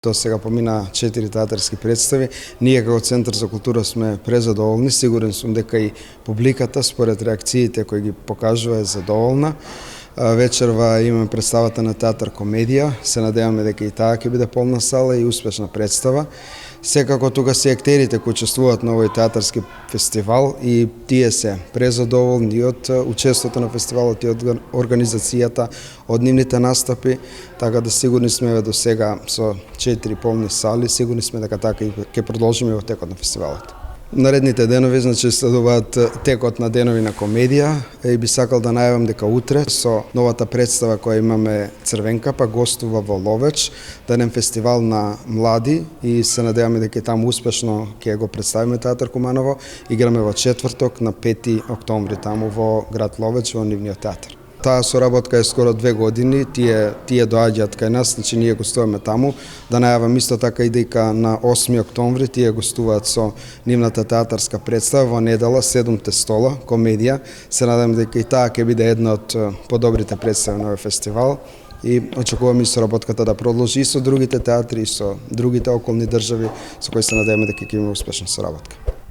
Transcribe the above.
До сега помина 4 театарски представи. Ние како Центар за култура сме презадоволни. Сигурен сум дека и публиката според реакциите кои ги покажува е задоволна. Вечерва имаме представата на театар комедија. Се надеваме дека и таа ќе биде полна сала и успешна представа. Секако тука се актерите кои учествуваат на овој театарски фестивал и тие се презадоволни од учеството на фестивалот и од организацијата, од нивните настапи, така да сигурни сме до сега со 4 полни сали, сигурни сме дека така и ќе продолжиме во текот на фестивалот. Наредните денови следуваат текот на денови на комедија и би сакал да најавам дека утре со новата представа која имаме Црвенкапа гостува во Ловеч, даден фестивал на млади и се надеваме дека таму успешно ќе го представиме театар Куманово. Играме во четврток на 5 октомври таму во град Ловеч во нивниот театар. Таа соработка е скоро 2 години, тие доаѓаат кај нас, значи ние гостуваме таму. Да најавам исто така и дека на 8 октомври тие гостуваат со нивната театарска представа во недела 7 стола, комедија. Се надам дека и таа ќе биде една од подобрите представи на овој фестивал и очекуваме и соработката да продолжи и со другите театри и со другите околни држави со кои се надеваме дека ќе имаме успешна соработка.